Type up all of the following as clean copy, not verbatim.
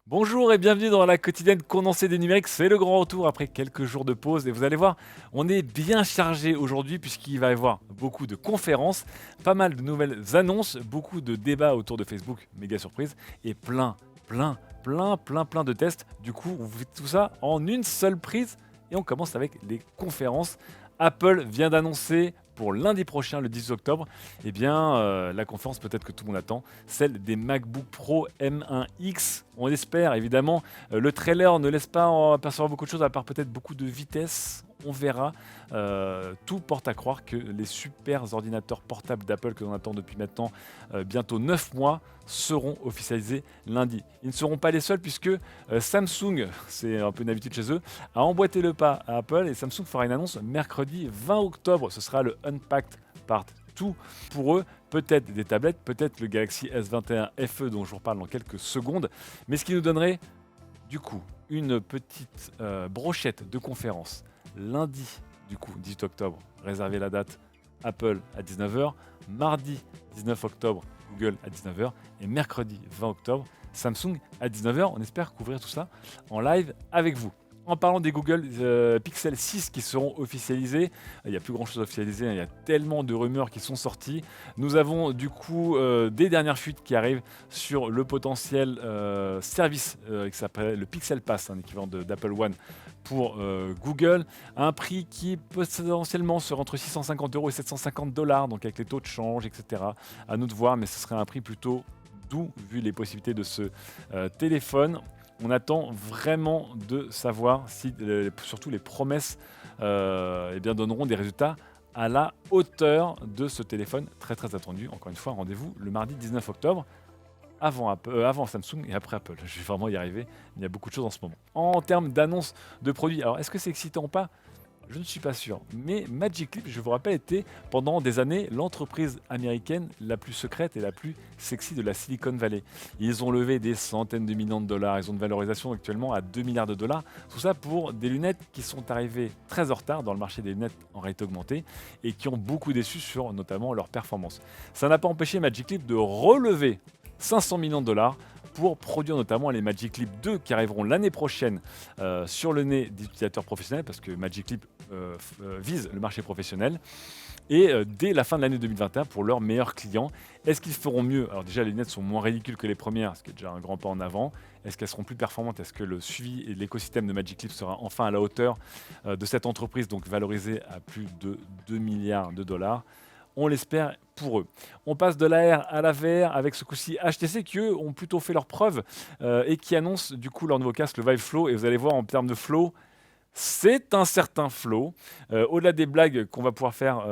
Bonjour et bienvenue dans la quotidienne condensée des numériques. C'est le grand retour après quelques jours de pause et vous allez voir, on est bien chargé aujourd'hui puisqu'il va y avoir beaucoup de conférences, pas mal de nouvelles annonces, beaucoup de débats autour de Facebook, méga surprise, et plein de tests. Du coup, on vous fait tout ça en une seule prise et on commence avec les conférences. Apple vient d'annoncer pour lundi prochain, le 10 octobre, la conférence peut-être que tout le monde attend, celle des MacBook Pro M1X. On espère évidemment. Le trailer ne laisse pas en apercevoir beaucoup de choses, à part peut-être beaucoup de vitesse. On verra. Tout porte à croire que les super ordinateurs portables d'Apple que l'on attend depuis maintenant bientôt 9 mois seront officialisés lundi. Ils ne seront pas les seuls puisque Samsung, c'est un peu une habitude chez eux, a emboîté le pas à Apple et Samsung fera une annonce mercredi 20 octobre. Ce sera le Unpacked Part 2 pour eux. Peut-être des tablettes, peut-être le Galaxy S21 FE dont je vous reparle dans quelques secondes. Mais ce qui nous donnerait du coup une petite brochette de conférence lundi, du coup 18 octobre, réservez la date, Apple à 19h, mardi 19 octobre, Google à 19h et mercredi 20 octobre, Samsung à 19h. On espère couvrir tout ça en live avec vous. En parlant des Google Pixel 6 qui seront officialisés, il n'y a plus grand chose officialisé, il y a tellement de rumeurs qui sont sorties. Nous avons du coup des dernières fuites qui arrivent sur le potentiel service qui s'appelle le Pixel Pass, un équivalent d'Apple One pour Google, à un prix qui potentiellement serait entre 650 € et 750 $, donc avec les taux de change, etc. À nous de voir, mais ce serait un prix plutôt doux vu les possibilités de ce téléphone. On attend vraiment de savoir si, surtout les promesses, donneront des résultats à la hauteur de ce téléphone très attendu. Encore une fois, rendez-vous le mardi 19 octobre, avant Samsung et après Apple. Je vais vraiment y arriver. Il y a beaucoup de choses en ce moment. En termes d'annonce de produits, alors est-ce que c'est excitant ou pas? Je ne suis pas sûr. Mais Magic Leap, je vous rappelle, était pendant des années l'entreprise américaine la plus secrète et la plus sexy de la Silicon Valley. Ils ont levé des centaines de millions de dollars. Ils ont une valorisation actuellement à 2 milliards de dollars. Tout ça pour des lunettes qui sont arrivées très en retard dans le marché des lunettes en réalité augmentée et qui ont beaucoup déçu sur notamment leur performance. Ça n'a pas empêché Magic Leap de relever 500 millions de dollars pour produire notamment les Magic Leap 2 qui arriveront l'année prochaine sur le nez d'utilisateurs professionnels parce que Magic Leap vise le marché professionnel et dès la fin de l'année 2021 pour leurs meilleurs clients. Est-ce qu'ils feront mieux? Alors déjà les lunettes sont moins ridicules que les premières, ce qui est déjà un grand pas en avant. Est-ce qu'elles seront plus performantes? Est-ce que le suivi et l'écosystème de Magic Leap sera enfin à la hauteur de cette entreprise, donc valorisée à plus de 2 milliards de dollars? On l'espère pour eux. On passe de l'AR à la VR avec ce coup-ci HTC qui eux ont plutôt fait leurs preuves et qui annoncent du coup leur nouveau casque, le Vive Flow. Et vous allez voir en termes de flow, c'est un certain flow. Au-delà des blagues qu'on va pouvoir faire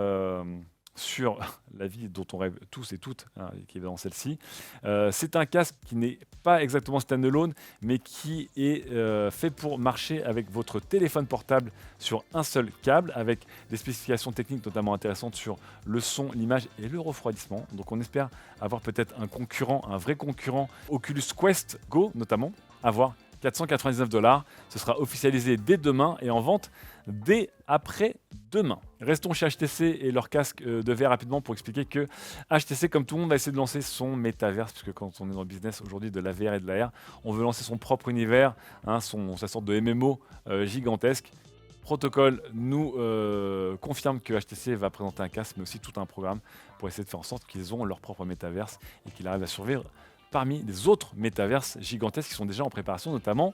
sur la vie dont on rêve tous et toutes, hein, qui est dans celle-ci, c'est un casque qui n'est pas exactement standalone, mais qui est fait pour marcher avec votre téléphone portable sur un seul câble, avec des spécifications techniques notamment intéressantes sur le son, l'image et le refroidissement. Donc on espère avoir peut-être un concurrent, un vrai concurrent, Oculus Quest Go notamment, à voir. 499 $. Ce sera officialisé dès demain et en vente dès après-demain. Restons chez HTC et leur casque de VR rapidement pour expliquer que HTC, comme tout le monde, va essayer de lancer son métaverse, puisque quand on est dans le business aujourd'hui de la VR et de la R, on veut lancer son propre univers, hein, sa sorte de MMO gigantesque. Protocol nous confirme que HTC va présenter un casque, mais aussi tout un programme pour essayer de faire en sorte qu'ils ont leur propre métaverse et qu'ils arrivent à survivre parmi des autres métaverses gigantesques qui sont déjà en préparation, notamment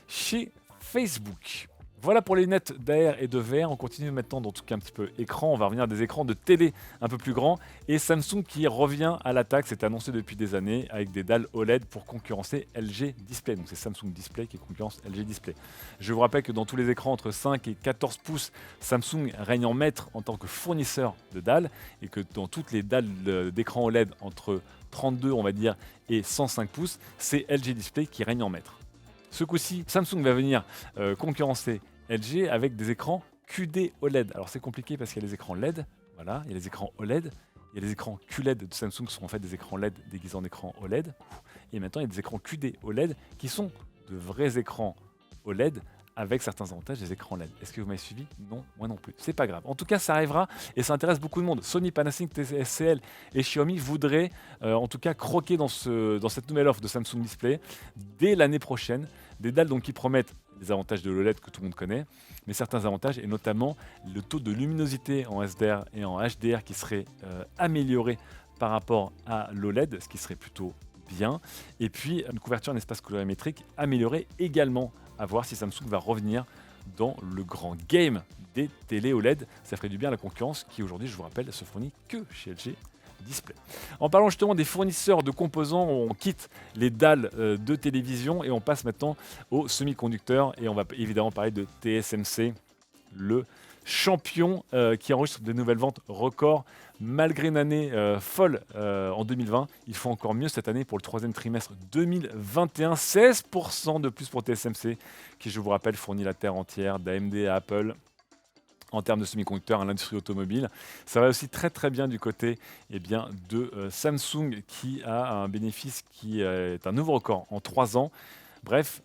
chez Facebook. Voilà pour les lunettes d'AR et de VR. On continue maintenant dans tout cas un petit peu écran. On va revenir à des écrans de télé un peu plus grands. Et Samsung qui revient à l'attaque, c'est annoncé depuis des années, avec des dalles OLED pour concurrencer LG Display. Donc c'est Samsung Display qui concurrence LG Display. Je vous rappelle que dans tous les écrans entre 5 et 14 pouces, Samsung règne en maître en tant que fournisseur de dalles. Et que dans toutes les dalles d'écran OLED entre 32 on va dire et 105 pouces, c'est LG Display qui règne en maître. Ce coup-ci, Samsung va venir concurrencer LG avec des écrans QD OLED. Alors c'est compliqué parce qu'il y a les écrans LED, voilà, il y a les écrans OLED, il y a les écrans QLED de Samsung qui sont en fait des écrans LED déguisés en écrans OLED. Et maintenant il y a des écrans QD OLED qui sont de vrais écrans OLED avec certains avantages des écrans LED. Est-ce que vous m'avez suivi? Non, moi non plus. C'est pas grave. En tout cas, ça arrivera et ça intéresse beaucoup de monde. Sony, Panasonic, TCL et Xiaomi voudraient en tout cas croquer dans cette nouvelle offre de Samsung Display dès l'année prochaine. Des dalles donc qui promettent les avantages de l'OLED que tout le monde connaît, mais certains avantages et notamment le taux de luminosité en SDR et en HDR qui serait amélioré par rapport à l'OLED, ce qui serait plutôt bien. Et puis une couverture en espace colorimétrique améliorée également. À voir si Samsung va revenir dans le grand game des télé OLED. Ça ferait du bien à la concurrence qui aujourd'hui, je vous rappelle, se fournit que chez LG Display. En parlant justement des fournisseurs de composants, on quitte les dalles de télévision et on passe maintenant aux semi-conducteurs et on va évidemment parler de TSMC, le champion qui enregistre de nouvelles ventes records malgré une année folle en 2020. Il faut encore mieux cette année pour le troisième trimestre 2021. 16% de plus pour TSMC qui, je vous rappelle, fournit la terre entière d'AMD à Apple en termes de semi-conducteurs à l'industrie automobile. Ça va aussi très très bien du côté de Samsung qui a un bénéfice qui est un nouveau record en 3 ans. Bref,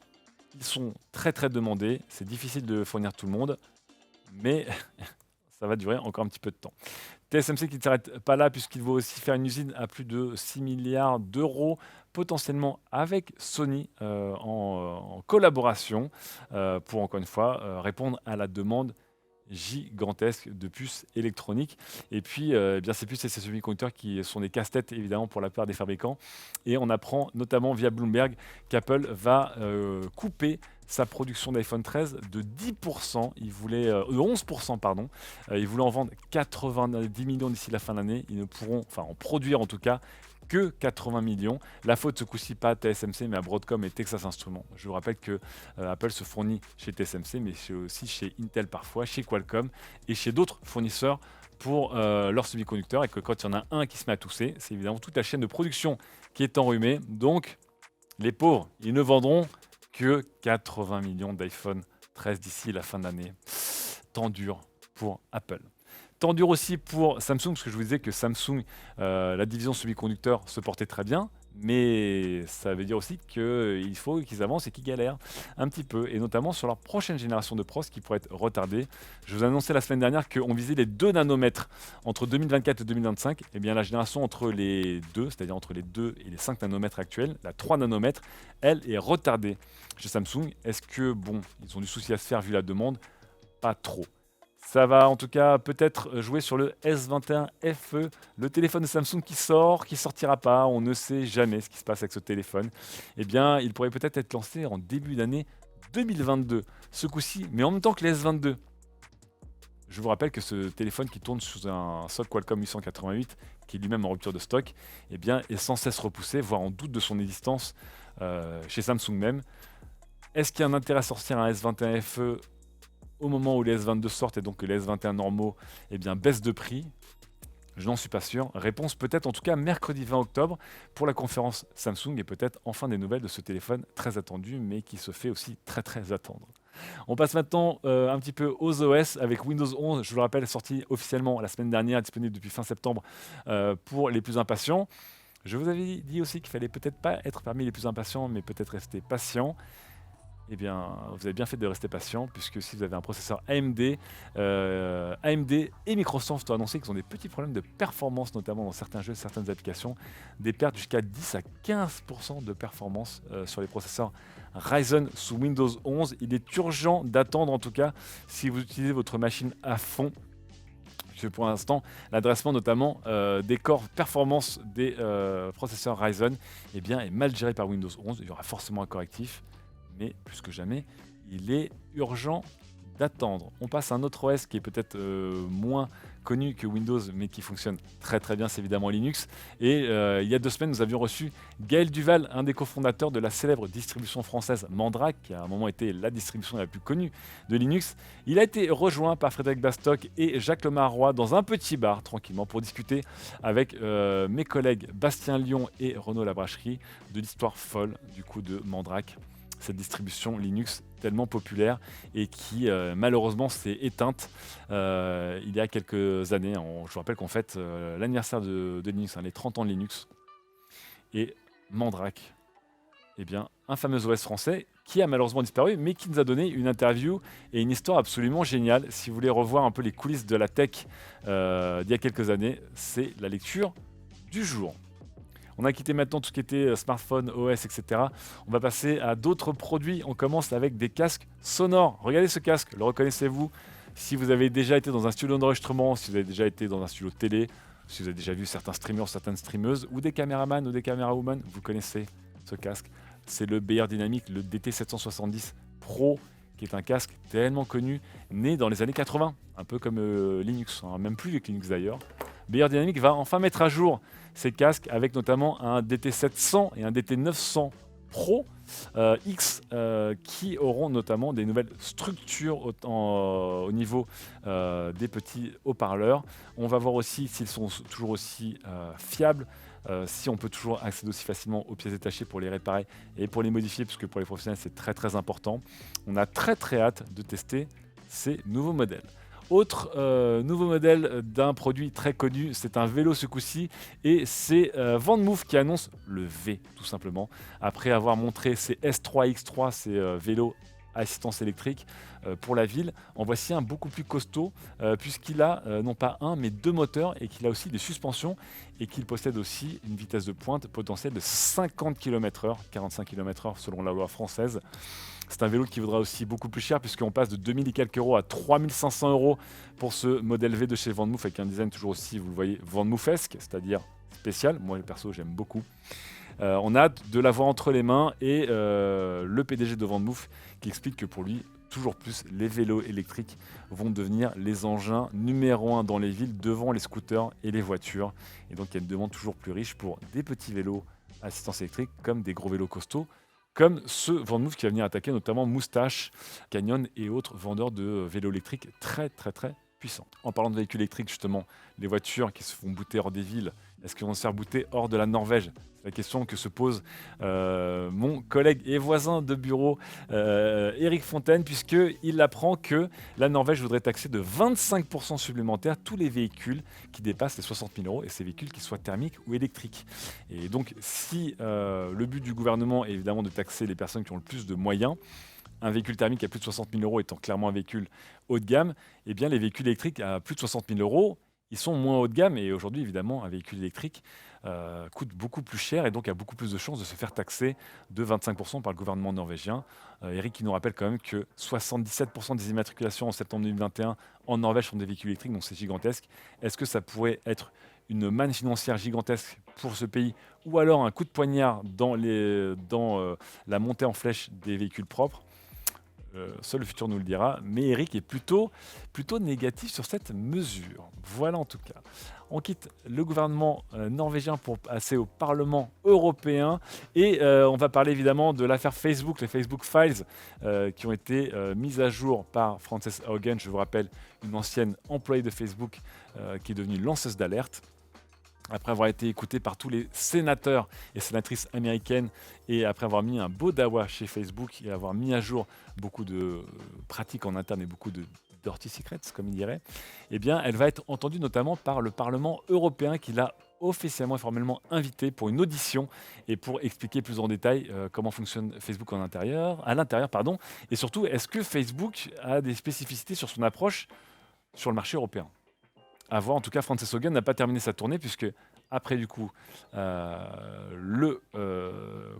ils sont très très demandés. C'est difficile de fournir tout le monde, mais ça va durer encore un petit peu de temps. TSMC qui ne s'arrête pas là puisqu'il va aussi faire une usine à plus de 6 milliards d'euros, potentiellement avec Sony en collaboration pour encore une fois répondre à la demande gigantesque de puces électroniques. Et puis, ces puces et ces semi-conducteurs qui sont des casse-têtes évidemment pour la plupart des fabricants. Et on apprend notamment via Bloomberg qu'Apple va couper sa production d'iPhone 13 de 10%, de 11%, pardon. Ils voulaient en vendre 90 millions d'ici la fin de l'année. Ils ne pourront, en produire en tout cas, que 80 millions. La faute ce coup-ci pas à TSMC mais à Broadcom et Texas Instruments. Je vous rappelle que Apple se fournit chez TSMC mais aussi chez Intel parfois, chez Qualcomm et chez d'autres fournisseurs pour leurs semi-conducteurs et que quand il y en a un qui se met à tousser, c'est évidemment toute la chaîne de production qui est enrhumée. Donc les pauvres, ils ne vendront que 80 millions d'iPhone 13 d'ici la fin de l'année. Temps dur pour Apple. Temps dur aussi pour Samsung, parce que je vous disais que Samsung, la division semi-conducteur se portait très bien, mais ça veut dire aussi qu'il faut qu'ils avancent et qu'ils galèrent un petit peu, et notamment sur leur prochaine génération de pros qui pourrait être retardée. Je vous annonçais la semaine dernière qu'on visait les 2 nanomètres entre 2024 et 2025. Et bien la génération entre les deux, c'est-à-dire entre les 2 et les 5 nanomètres actuels, la 3 nanomètres, elle est retardée chez Samsung. Est-ce que, ils ont du souci à se faire vu la demande? Pas trop. Ça va en tout cas peut-être jouer sur le S21 FE, le téléphone de Samsung qui sortira pas. On ne sait jamais ce qui se passe avec ce téléphone. Eh bien, il pourrait peut-être être lancé en début d'année 2022, ce coup-ci, mais en même temps que le S22. Je vous rappelle que ce téléphone qui tourne sous un socle Qualcomm 888, qui est lui-même en rupture de stock, est sans cesse repoussé, voire en doute de son existence chez Samsung même. Est-ce qu'il y a un intérêt à sortir un S21 FE au moment où les S22 sortent et donc que les S21 normaux baissent de prix? Je n'en suis pas sûr. Réponse peut-être en tout cas mercredi 20 octobre pour la conférence Samsung et peut-être enfin des nouvelles de ce téléphone très attendu mais qui se fait aussi très très attendre. On passe maintenant un petit peu aux OS avec Windows 11, je vous le rappelle, sorti officiellement la semaine dernière, disponible depuis fin septembre pour les plus impatients. Je vous avais dit aussi qu'il fallait peut-être pas être parmi les plus impatients mais peut-être rester patient. Eh bien, vous avez bien fait de rester patient, puisque si vous avez un processeur AMD, AMD et Microsoft ont annoncé qu'ils ont des petits problèmes de performance, notamment dans certains jeux, certaines applications, des pertes jusqu'à 10 à 15% de performance sur les processeurs Ryzen sous Windows 11. Il est urgent d'attendre, en tout cas, si vous utilisez votre machine à fond, puisque pour l'instant, l'adressement notamment des corps performance des processeurs Ryzen est mal géré par Windows 11. Il y aura forcément un correctif. Mais plus que jamais, il est urgent d'attendre. On passe à un autre OS qui est peut-être moins connu que Windows, mais qui fonctionne très très bien, c'est évidemment Linux. Et il y a 2 semaines, nous avions reçu Gaël Duval, un des cofondateurs de la célèbre distribution française Mandrake, qui a à un moment été la distribution la plus connue de Linux. Il a été rejoint par Frédéric Bastock et Jacques Lemarois dans un petit bar, tranquillement, pour discuter avec mes collègues Bastien Lyon et Renaud Labracherie de l'histoire folle du coup de Mandrake. Cette distribution Linux tellement populaire et qui malheureusement s'est éteinte il y a quelques années. Je vous rappelle qu'on fête l'anniversaire de Linux, les 30 ans de Linux. Et Mandrake un fameux OS français qui a malheureusement disparu, mais qui nous a donné une interview et une histoire absolument géniale. Si vous voulez revoir un peu les coulisses de la tech d'il y a quelques années, c'est la lecture du jour. On a quitté maintenant tout ce qui était smartphone, OS, etc. On va passer à d'autres produits. On commence avec des casques sonores. Regardez ce casque, le reconnaissez-vous? Si vous avez déjà été dans un studio d'enregistrement, si vous avez déjà été dans un studio télé, si vous avez déjà vu certains streamers, certaines streameuses, ou des caméramans ou des camérawomen, vous connaissez ce casque. C'est le Beyerdynamic, le DT770 Pro, qui est un casque tellement connu, né dans les années 80, un peu comme Linux, hein, même plus vieux que Linux d'ailleurs. Beyerdynamic va enfin mettre à jour ces casques avec notamment un DT700 et un DT900 Pro X qui auront notamment des nouvelles structures au niveau des petits haut-parleurs. On va voir aussi s'ils sont toujours aussi fiables, si on peut toujours accéder aussi facilement aux pièces détachées pour les réparer et pour les modifier, puisque pour les professionnels c'est très très important. On a très très hâte de tester ces nouveaux modèles. Autre nouveau modèle d'un produit très connu, c'est un vélo ce coup-ci, et c'est VanMoof qui annonce le V tout simplement. Après avoir montré ses S3, X3, ces vélos assistance électrique pour la ville, en voici un beaucoup plus costaud puisqu'il a non pas un mais deux moteurs et qu'il a aussi des suspensions et qu'il possède aussi une vitesse de pointe potentielle de 50 km/h, 45 km/h selon la loi française. C'est un vélo qui vaudra aussi beaucoup plus cher puisqu'on passe de 2000 et quelques euros à 3500 euros pour ce modèle V de chez VanMoof avec un design toujours aussi, vous le voyez, VanMoofesque, c'est-à-dire spécial. Moi, perso, j'aime beaucoup. On a hâte de l'avoir entre les mains et le PDG de VanMoof qui explique que pour lui, toujours plus, les vélos électriques vont devenir les engins numéro 1 dans les villes devant les scooters et les voitures. Et donc, il y a une demande toujours plus riche pour des petits vélos assistance électrique comme des gros vélos costauds, comme ce VanMoof qui va venir attaquer notamment Moustache, Canyon et autres vendeurs de vélos électriques très très très puissants. En parlant de véhicules électriques justement, les voitures qui se font booter hors des villes, est-ce qu'ils vont se faire booter hors de la Norvège? C'est la question que se pose mon collègue et voisin de bureau Eric Fontaine, puisqu'il apprend que la Norvège voudrait taxer de 25% supplémentaires tous les véhicules qui dépassent les 60 000 euros et ces véhicules qui soient thermiques ou électriques. Et donc si le but du gouvernement est évidemment de taxer les personnes qui ont le plus de moyens, un véhicule thermique à plus de 60 000 euros étant clairement un véhicule haut de gamme, eh bien les véhicules électriques à plus de 60 000 euros, ils sont moins haut de gamme et aujourd'hui évidemment un véhicule électrique coûte beaucoup plus cher et donc a beaucoup plus de chances de se faire taxer de 25% par le gouvernement norvégien. Eric qui nous rappelle quand même que 77% des immatriculations en septembre 2021 en Norvège sont des véhicules électriques, donc c'est gigantesque. Est-ce que ça pourrait être une manne financière gigantesque pour ce pays ou alors un coup de poignard dans la montée en flèche des véhicules propres? Seul le futur nous le dira, mais Eric est plutôt négatif sur cette mesure. Voilà en tout cas. On quitte le gouvernement norvégien pour passer au Parlement européen et on va parler évidemment de l'affaire Facebook, les Facebook Files qui ont été mises à jour par Frances Haugen, je vous rappelle, une ancienne employée de Facebook qui est devenue lanceuse d'alerte. Après avoir été écoutée par tous les sénateurs et sénatrices américaines et après avoir mis un beau dawa chez Facebook et avoir mis à jour beaucoup de pratiques en interne et beaucoup de dirty secrets, comme il dirait, eh bien, elle va être entendue notamment par le Parlement européen qui l'a officiellement et formellement invitée pour une audition et pour expliquer plus en détail comment fonctionne Facebook à l'intérieur, pardon, et surtout, est-ce que Facebook a des spécificités sur son approche sur le marché européen? À voir. En tout cas, Frances Haugen n'a pas terminé sa tournée puisque après du coup le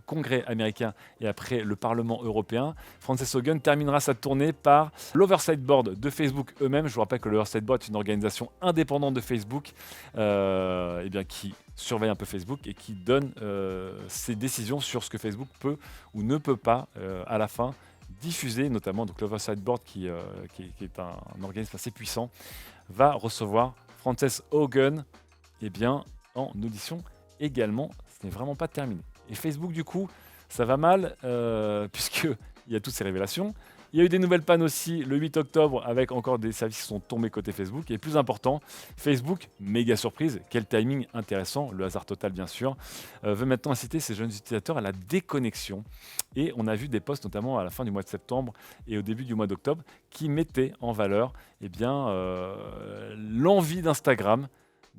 Congrès américain et après le Parlement européen, Frances Haugen terminera sa tournée par l'Oversight Board de Facebook eux-mêmes. Je vous rappelle que l'Oversight Board est une organisation indépendante de Facebook eh bien, qui surveille un peu Facebook et qui donne ses décisions sur ce que Facebook peut ou ne peut pas à la fin diffuser, notamment donc l'Oversight Board qui est un organisme assez puissant, va recevoir Frances Haugen bien, en audition également. Ce n'est vraiment pas terminé. Et Facebook, du coup, ça va mal puisqu'il y a toutes ces révélations. Il y a eu des nouvelles pannes aussi le 8 octobre avec encore des services qui sont tombés côté Facebook. Et plus important, Facebook, méga surprise, quel timing intéressant, le hasard total bien sûr, veut maintenant inciter ses jeunes utilisateurs à la déconnexion. Et on a vu des posts notamment à la fin du mois de septembre et au début du mois d'octobre qui mettaient en valeur l'envie d'Instagram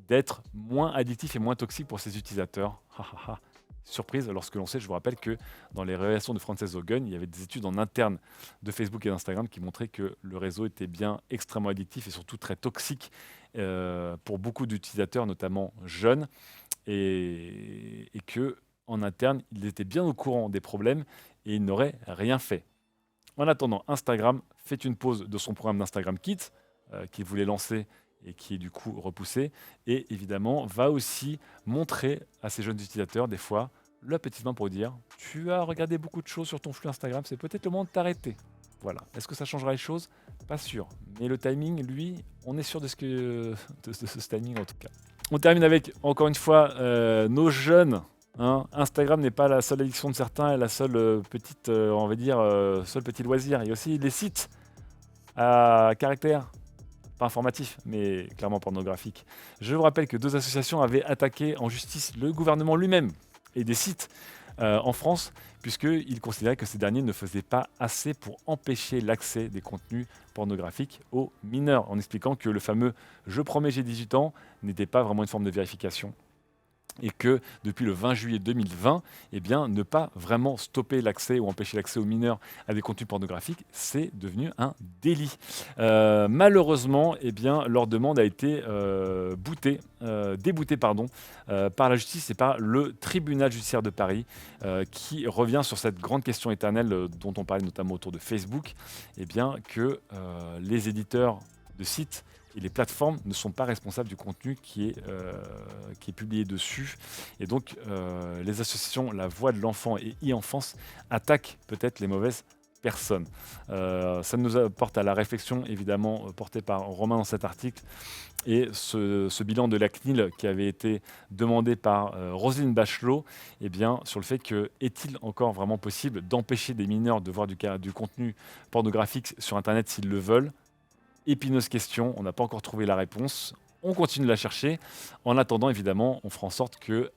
d'être moins addictif et moins toxique pour ses utilisateurs. surprise lorsque l'on sait, je vous rappelle que dans les révélations de Frances Haugen, il y avait des études en interne de Facebook et d'Instagram qui montraient que le réseau était bien extrêmement addictif et surtout très toxique pour beaucoup d'utilisateurs, notamment jeunes, et que en interne, ils étaient bien au courant des problèmes et ils n'auraient rien fait. En attendant, Instagram fait une pause de son programme d'Instagram Kids qu'il voulait lancer et qui est du coup repoussé, et évidemment va aussi montrer à ces jeunes utilisateurs des fois la petite main pour dire tu as regardé beaucoup de choses sur ton flux Instagram, c'est peut-être le moment de t'arrêter. Voilà. Est-ce que ça changera les choses? Pas sûr. Mais le timing, lui, on est sûr de ce timing en tout cas. On termine avec, encore une fois, nos jeunes. Hein. Instagram n'est pas la seule addiction de certains et la seule petite, on va dire, seul petit loisir. Il y a aussi les sites à caractère, pas informatif, mais clairement pornographique. Je vous rappelle que 2 associations avaient attaqué en justice le gouvernement lui-même et des sites en France, puisqu'ils considéraient que ces derniers ne faisaient pas assez pour empêcher l'accès des contenus pornographiques aux mineurs, en expliquant que le fameux « je promets j'ai 18 ans » n'était pas vraiment une forme de vérification. Et que depuis le 20 juillet 2020, eh bien, ne pas vraiment stopper l'accès ou empêcher l'accès aux mineurs à des contenus pornographiques, c'est devenu un délit. Malheureusement, eh bien, leur demande a été déboutée par la justice et par le tribunal judiciaire de Paris, qui revient sur cette grande question éternelle dont on parlait notamment autour de Facebook, eh bien, que les éditeurs de sites et les plateformes ne sont pas responsables du contenu qui est publié dessus. Et donc, les associations La Voix de l'Enfant et e-Enfance attaquent peut-être les mauvaises personnes. Ça nous apporte à la réflexion, évidemment, portée par Romain dans cet article, et ce bilan de la CNIL qui avait été demandé par Roselyne Bachelot, eh bien, sur le fait que est-il encore vraiment possible d'empêcher des mineurs de voir du contenu pornographique sur Internet s'ils le veulent? Épineuse question, on n'a pas encore trouvé la réponse. On continue de la chercher. En attendant, évidemment, on fera en sorte que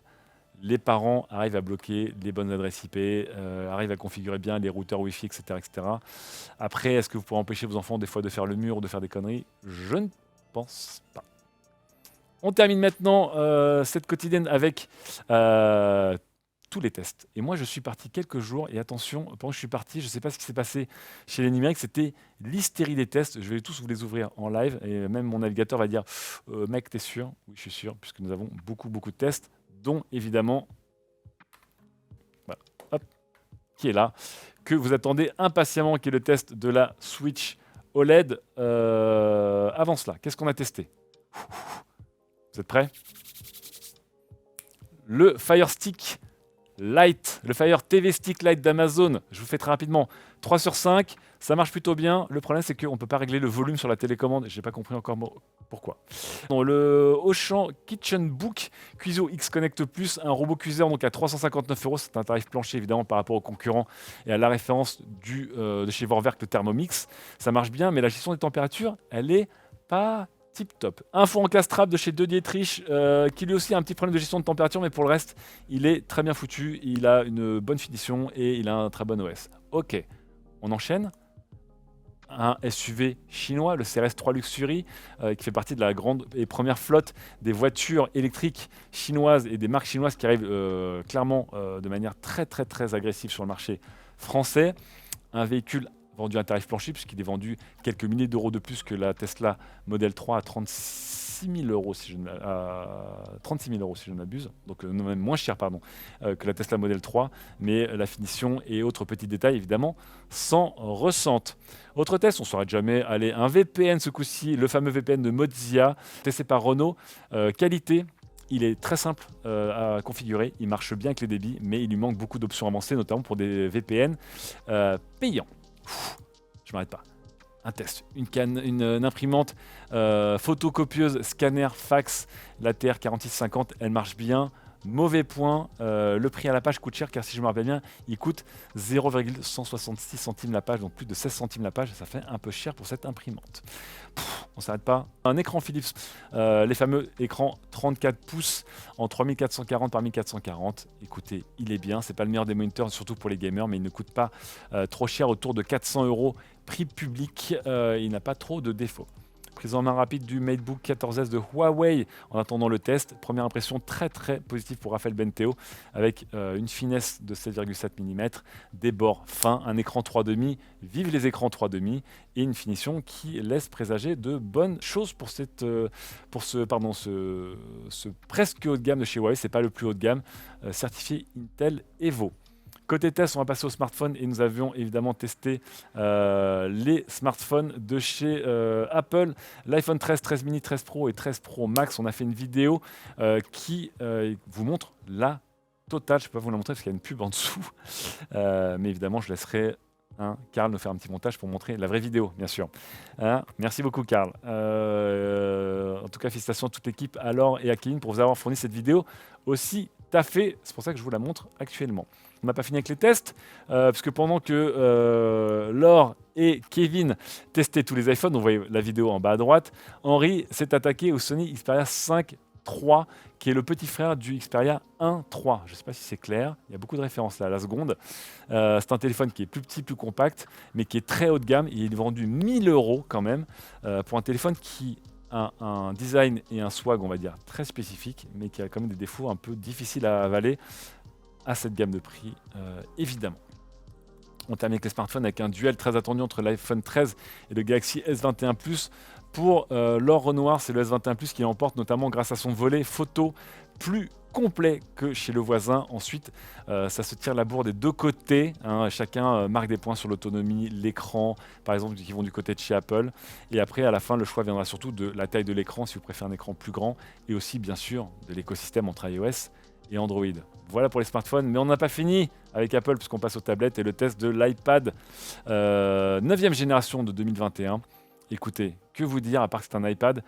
les parents arrivent à bloquer les bonnes adresses IP, arrivent à configurer bien les routeurs Wi-Fi, etc., etc. Après, est-ce que vous pourrez empêcher vos enfants des fois de faire le mur ou de faire des conneries? Je ne pense pas. On termine maintenant cette quotidienne avec tous les tests. Et moi, je suis parti quelques jours, et attention, pendant que je suis parti, je ne sais pas ce qui s'est passé chez les numériques, c'était l'hystérie des tests. Je vais tous vous les ouvrir en live, et même mon navigateur va dire mec, t'es sûr? Oui, je suis sûr, puisque nous avons beaucoup de tests, dont évidemment, voilà, hop, qui est là, que vous attendez impatiemment, qui est le test de la Switch OLED. Avant cela, qu'est-ce qu'on a testé? Vous êtes prêts? Le Fire Stick Lite, le Fire TV Stick Lite d'Amazon, je vous fais très rapidement, 3 sur 5, ça marche plutôt bien. Le problème, c'est qu'on ne peut pas régler le volume sur la télécommande, je n'ai pas compris encore pourquoi. Dans le Auchan Kitchen Book Cuisio X Connect Plus, un robot cuiseur donc à 359 €, c'est un tarif plancher évidemment par rapport aux concurrents et à la référence de chez Vorwerk, le Thermomix. Ça marche bien, mais la gestion des températures, elle est pas tip top. Info encastrable de chez De Dietrich, qui lui aussi a un petit problème de gestion de température, mais pour le reste, il est très bien foutu, il a une bonne finition et il a un très bon OS. Ok, on enchaîne. Un SUV chinois, le CRS3 Luxury, qui fait partie de la grande et première flotte des voitures électriques chinoises et des marques chinoises qui arrivent clairement de manière très très très agressive sur le marché français. Un véhicule vendu à un tarif plancher, puisqu'il est vendu quelques milliers d'euros de plus que la Tesla Model 3 à 36 000 €, si je ne m'abuse, donc même moins cher que la Tesla Model 3, mais la finition et autres petits détails évidemment s'en ressentent. Autre test, on ne saurait jamais aller, un VPN ce coup-ci, le fameux VPN de Mozilla, testé par Renault, qualité. Il est très simple à configurer, il marche bien avec les débits, mais il lui manque beaucoup d'options avancées, notamment pour des VPN payants. Je m'arrête pas. Un test, une imprimante photocopieuse, scanner, fax, la TR4650, elle marche bien. Mauvais point, le prix à la page coûte cher, car si je me rappelle bien, il coûte 0,166 centimes la page, donc plus de 16 centimes la page, ça fait un peu cher pour cette imprimante. On s'arrête pas. Un écran Philips, les fameux écrans 34 pouces en 3440 par 1440. Écoutez, il est bien, c'est pas le meilleur des moniteurs, surtout pour les gamers, mais il ne coûte pas trop cher, autour de 400 € prix public, il n'a pas trop de défauts. prise en main rapide du MateBook 14S de Huawei en attendant le test. Première impression très positive pour Raphaël Benteo avec une finesse de 7,7 mm, des bords fins, un écran 3,5, vive les écrans 3,5 et une finition qui laisse présager de bonnes choses pour ce presque haut de gamme de chez Huawei. C'est pas le plus haut de gamme, certifié Intel Evo. Côté test, on va passer au smartphone et nous avions évidemment testé les smartphones de chez Apple, l'iPhone 13, 13 mini, 13 Pro et 13 Pro Max. On a fait une vidéo qui vous montre la totale. Je ne peux pas vous la montrer parce qu'il y a une pub en dessous, mais évidemment, je laisserai Karl nous faire un petit montage pour montrer la vraie vidéo, bien sûr. Merci beaucoup, Karl. En tout cas, félicitations à toute l'équipe, à Laure et à Kevin pour vous avoir fourni cette vidéo aussi taffée. C'est pour ça que je vous la montre actuellement. On n'a pas fini avec les tests, parce que pendant que Laure et Kevin testaient tous les iPhones, on voyait la vidéo en bas à droite, Henri s'est attaqué au Sony Xperia 5 III, qui est le petit frère du Xperia 1 III. Je ne sais pas si c'est clair, il y a beaucoup de références là à la seconde. C'est un téléphone qui est plus petit, plus compact, mais qui est très haut de gamme. Il est vendu 1000 € quand même, pour un téléphone qui a un design et un swag, on va dire, très spécifiques, mais qui a quand même des défauts un peu difficiles à avaler à cette gamme de prix, évidemment. On termine avec les smartphones avec un duel très attendu entre l'iPhone 13 et le Galaxy S21 Plus. Pour Laure Renoir, c'est le S21 Plus qui l'emporte, notamment grâce à son volet photo plus complet que chez le voisin. Ensuite, ça se tire la bourre des deux côtés. Chacun marque des points sur l'autonomie, l'écran, par exemple, qui vont du côté de chez Apple. Et après, à la fin, le choix viendra surtout de la taille de l'écran, si vous préférez un écran plus grand, et aussi, bien sûr, de l'écosystème entre iOS et Android. Voilà pour les smartphones, mais on n'a pas fini avec Apple puisqu'on passe aux tablettes et le test de l'iPad 9e génération de 2021. Écoutez, que vous dire à part que c'est un iPad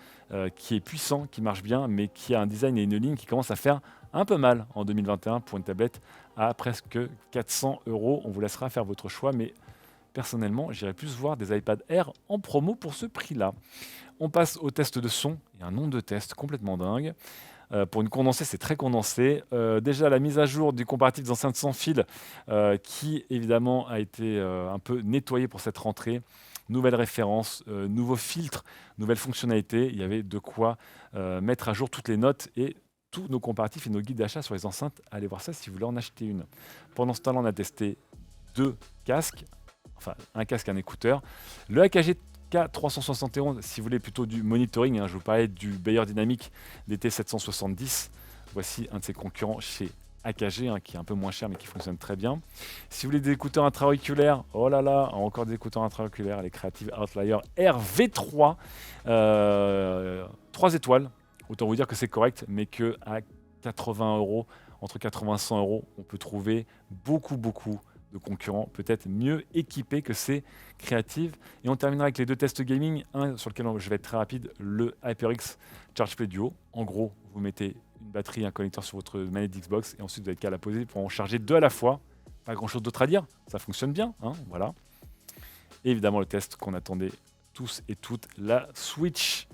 qui est puissant, qui marche bien, mais qui a un design et une ligne qui commencent à faire un peu mal en 2021 pour une tablette à presque 400 €. On vous laissera faire votre choix, mais personnellement, j'irais plus voir des iPad Air en promo pour ce prix-là. On passe au test de son. Il y a un nombre de tests complètement dingue. Pour une condensée, c'est très condensé. Déjà, la mise à jour du comparatif des enceintes sans fil, qui évidemment a été un peu nettoyée pour cette rentrée. Nouvelles références, nouveaux filtres, nouvelles fonctionnalités. Il y avait de quoi mettre à jour toutes les notes et tous nos comparatifs et nos guides d'achat sur les enceintes. Allez voir ça si vous voulez en acheter une. Pendant ce temps-là, on a testé 2 casques, enfin un casque et un écouteur. Le AKG K371, si vous voulez plutôt du monitoring, je vous parlais du Beyer Dynamic DT770. Voici un de ses concurrents chez AKG, qui est un peu moins cher mais qui fonctionne très bien. Si vous voulez des écouteurs intra-auriculaires, oh là là, encore des écouteurs intra-auriculaires, les Creative Outlier RV3, 3 étoiles. Autant vous dire que c'est correct, mais que à 80 €, entre 80 et 100 €, on peut trouver beaucoup de concurrents peut-être mieux équipés que ces Creative. Et on terminera avec les 2 tests gaming. Un sur lequel je vais être très rapide, le HyperX ChargePlay Duo. En gros, vous mettez une batterie et un connecteur sur votre manette d'Xbox et ensuite vous n'avez qu'à la poser pour en charger 2 à la fois. Pas grand chose d'autre à dire, ça fonctionne bien, voilà. Et évidemment le test qu'on attendait tous et toutes, la Switch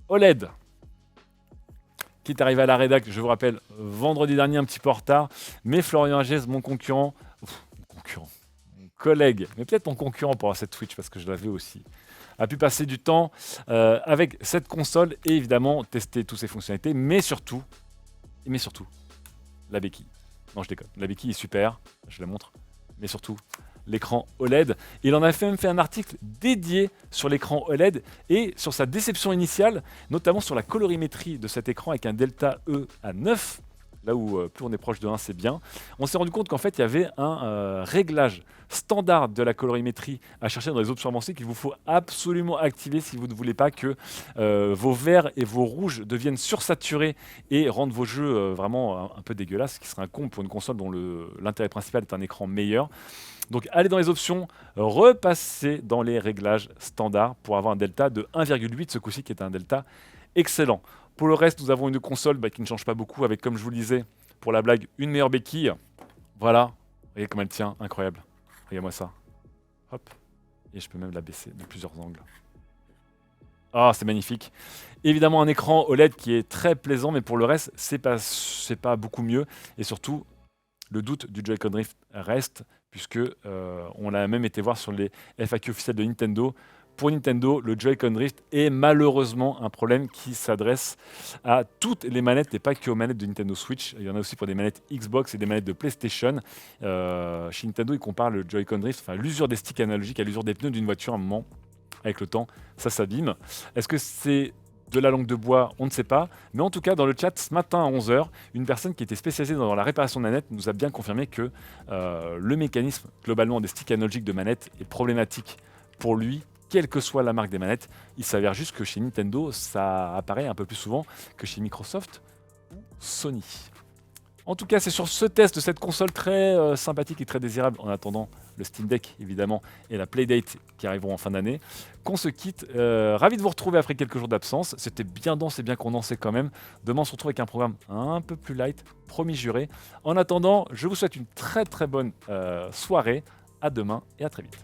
OLED, qui est arrivée à la rédac, je vous rappelle, vendredi dernier, un petit peu en retard, mais Florian Agès, mon collègue, mais peut-être mon concurrent pour avoir cette Switch, parce que je l'avais aussi, a pu passer du temps avec cette console et évidemment tester toutes ses fonctionnalités, mais surtout, la béquille. Non, je déconne, la béquille est super, je la montre, mais surtout, l'écran OLED. Il en a même fait un article dédié sur l'écran OLED et sur sa déception initiale, notamment sur la colorimétrie de cet écran avec un delta E à 9. Là où plus on est proche de 1, c'est bien. On s'est rendu compte qu'en fait, il y avait un réglage standard de la colorimétrie à chercher dans les options avancées qu'il vous faut absolument activer si vous ne voulez pas que vos verts et vos rouges deviennent sursaturés et rendent vos jeux vraiment un peu dégueulasses, ce qui serait un comble pour une console dont l'intérêt principal est un écran meilleur. Donc allez dans les options, repassez dans les réglages standards pour avoir un delta de 1,8 ce coup-ci qui est un delta excellent. Pour le reste, nous avons une console qui ne change pas beaucoup avec, comme je vous le disais, pour la blague, une meilleure béquille. Voilà, vous voyez comme elle tient, incroyable. Regardez-moi ça. Hop, et je peux même la baisser de plusieurs angles. Ah, c'est magnifique. Évidemment, un écran OLED qui est très plaisant, mais pour le reste, c'est pas beaucoup mieux. Et surtout, le doute du Joy-Con Drift reste, puisque on l'a même été voir sur les FAQ officiels de Nintendo. pour Nintendo, le Joy-Con Drift est malheureusement un problème qui s'adresse à toutes les manettes et pas que aux manettes de Nintendo Switch. Il y en a aussi pour des manettes Xbox et des manettes de PlayStation. Chez Nintendo, ils comparent le Joy-Con Drift, enfin l'usure des sticks analogiques à l'usure des pneus d'une voiture à un moment. Avec le temps, ça s'abîme. Est-ce que c'est de la langue de bois? On ne sait pas. Mais en tout cas, dans le chat, ce matin à 11 h, une personne qui était spécialisée dans la réparation de manettes nous a bien confirmé que le mécanisme globalement des sticks analogiques de manettes est problématique pour lui, quelle que soit la marque des manettes. Il s'avère juste que chez Nintendo, ça apparaît un peu plus souvent que chez Microsoft ou Sony. En tout cas, c'est sur ce test de cette console très sympathique et très désirable, en attendant le Steam Deck évidemment et la Playdate qui arriveront en fin d'année, qu'on se quitte. Ravi de vous retrouver après quelques jours d'absence. C'était bien dense et bien condensé quand même. Demain, on se retrouve avec un programme un peu plus light, promis juré. En attendant, je vous souhaite une très très bonne soirée. À demain et à très vite.